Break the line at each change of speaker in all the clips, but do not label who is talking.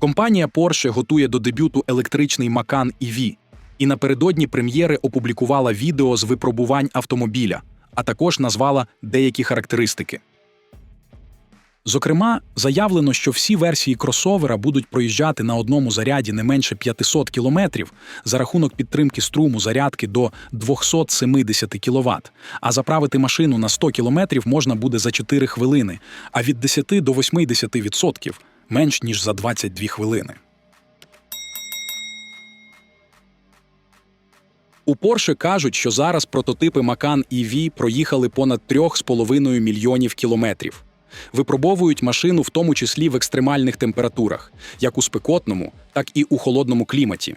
Компанія Porsche готує до дебюту електричний Macan EV і напередодні прем'єри опублікувала відео з випробувань автомобіля, а також назвала деякі характеристики. Зокрема, заявлено, що всі версії кросовера будуть проїжджати на одному заряді не менше 500 км за рахунок підтримки струму зарядки до 270 кВт, а заправити машину на 100 км можна буде за 4 хвилини, а від 10 до 80% – менш ніж за 22 хвилини. У Porsche кажуть, що зараз прототипи Macan EV проїхали понад 3,5 мільйонів кілометрів. Випробовують машину в тому числі в екстремальних температурах, як у спекотному, так і у холодному кліматі.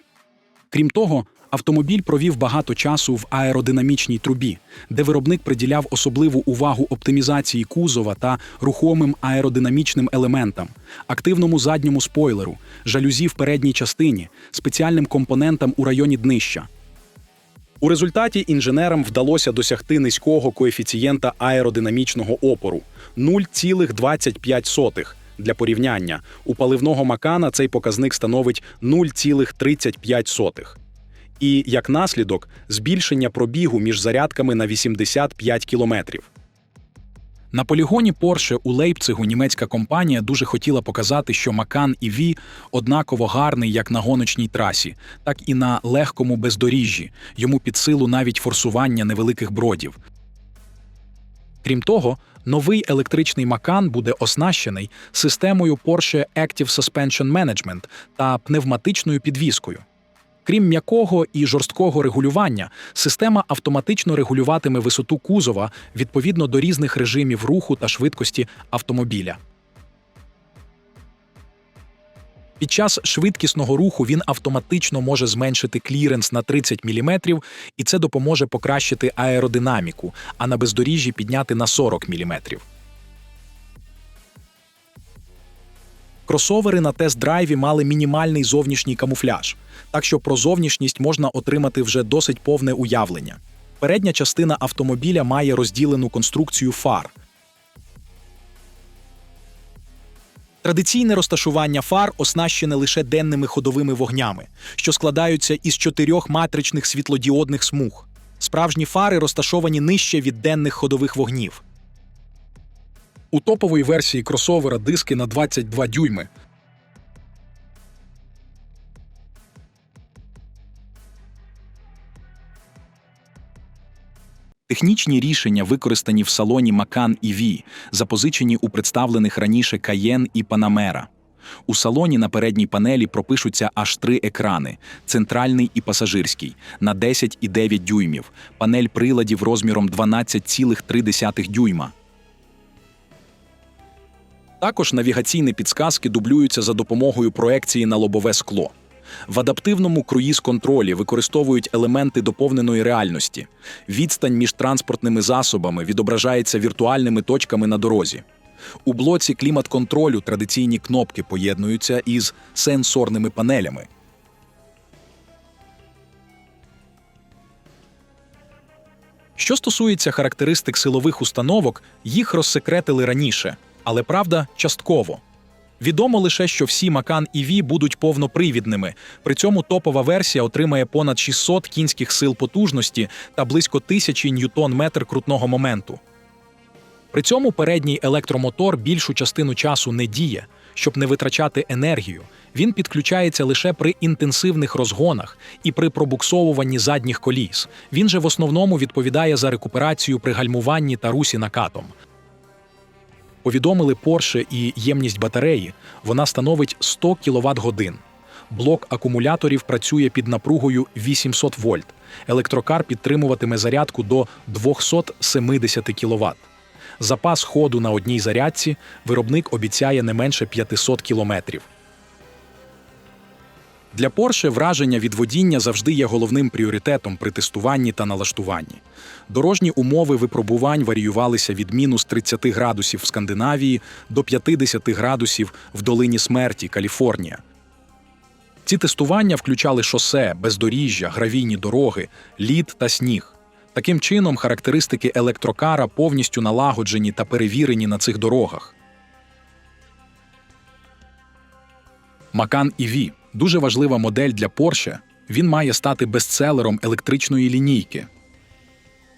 Крім того, автомобіль провів багато часу в аеродинамічній трубі, де виробник приділяв особливу увагу оптимізації кузова та рухомим аеродинамічним елементам, активному задньому спойлеру, жалюзі в передній частині, спеціальним компонентам у районі днища. У результаті інженерам вдалося досягти низького коефіцієнта аеродинамічного опору – 0,25. Для порівняння, у паливного Макана цей показник становить 0,35. І, як наслідок, збільшення пробігу між зарядками на 85 кілометрів. На полігоні Porsche у Лейпцигу німецька компанія дуже хотіла показати, що Macan EV однаково гарний як на гоночній трасі, так і на легкому бездоріжжі, йому під силу навіть форсування невеликих бродів. Крім того, новий електричний Macan буде оснащений системою Porsche Active Suspension Management та пневматичною підвіскою. Крім м'якого і жорсткого регулювання, система автоматично регулюватиме висоту кузова відповідно до різних режимів руху та швидкості автомобіля. Під час швидкісного руху він автоматично може зменшити кліренс на 30 мм, і це допоможе покращити аеродинаміку, а на бездоріжжі підняти на 40 мм. Кросовери на тест-драйві мали мінімальний зовнішній камуфляж, так що про зовнішність можна отримати вже досить повне уявлення. Передня частина автомобіля має розділену конструкцію фар. Традиційне розташування фар оснащене лише денними ходовими вогнями, що складаються із 4 матричних світлодіодних смуг. Справжні фари розташовані нижче від денних ходових вогнів. У топової версії кросовера диски на 22 дюйми. Технічні рішення використані в салоні Macan EV, запозичені у представлених раніше Cayenne і Panamera. У салоні на передній панелі пропишуться аж 3 екрани – центральний і пасажирський, на 10,9 дюймів, панель приладів розміром 12,3 дюйма. Також навігаційні підсказки дублюються за допомогою проекції на лобове скло. В адаптивному круїз-контролі використовують елементи доповненої реальності. Відстань між транспортними засобами відображається віртуальними точками на дорозі. У блоці клімат-контролю традиційні кнопки поєднуються із сенсорними панелями. Що стосується характеристик силових установок, їх розсекретили раніше, але правда частково. Відомо лише, що всі Macan EV будуть повнопривідними, при цьому топова версія отримає понад 600 кінських сил потужності та близько 1000 ньютон-метр крутного моменту. При цьому передній електромотор більшу частину часу не діє, щоб не витрачати енергію. Він підключається лише при інтенсивних розгонах і при пробуксовуванні задніх коліс. Він же в основному відповідає за рекуперацію при гальмуванні та русі накатом. Повідомили Porsche і ємність батареї, вона становить 100 кВт-годин. Блок акумуляторів працює під напругою 800 вольт. Електрокар підтримуватиме зарядку до 270 кВт. Запас ходу на одній зарядці виробник обіцяє не менше 500 км. Для Porsche враження від водіння завжди є головним пріоритетом при тестуванні та налаштуванні. Дорожні умови випробувань варіювалися від мінус 30 градусів в Скандинавії до 50 градусів в Долині Смерті, Каліфорнія. Ці тестування включали шосе, бездоріжжя, гравійні дороги, лід та сніг. Таким чином, характеристики електрокара повністю налагоджені та перевірені на цих дорогах. Macan EV – дуже важлива модель для Porsche. Він має стати бестселером електричної лінійки.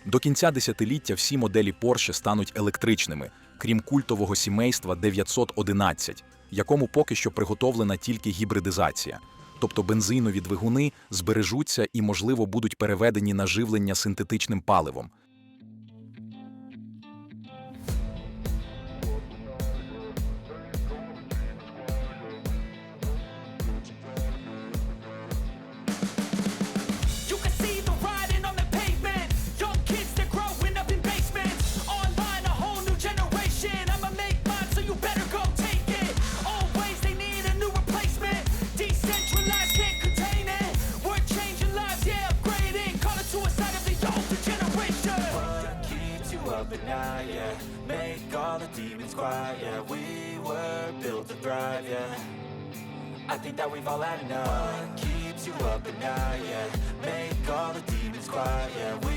До кінця десятиліття всі моделі Porsche стануть електричними, крім культового сімейства 911, якому поки що приготовлена тільки гібридизація. Тобто бензинові двигуни збережуться і, можливо, будуть переведені на живлення синтетичним паливом.
You can see the riding on the pavement. Young kids, they're growing up in basements. Online, a whole new generation. I'ma make mine, so you better go take it. Always, they need a new replacement. Decentralized, can't contain it. We're changing lives, yeah, upgrading. Call it suicide of the older generation.
What keeps you up at night, yeah? Make all the demons quiet, yeah. We were built to thrive, yeah. I think that we've all had enough. What keeps you up at night, yeah? Make all the demons quiet, yeah. We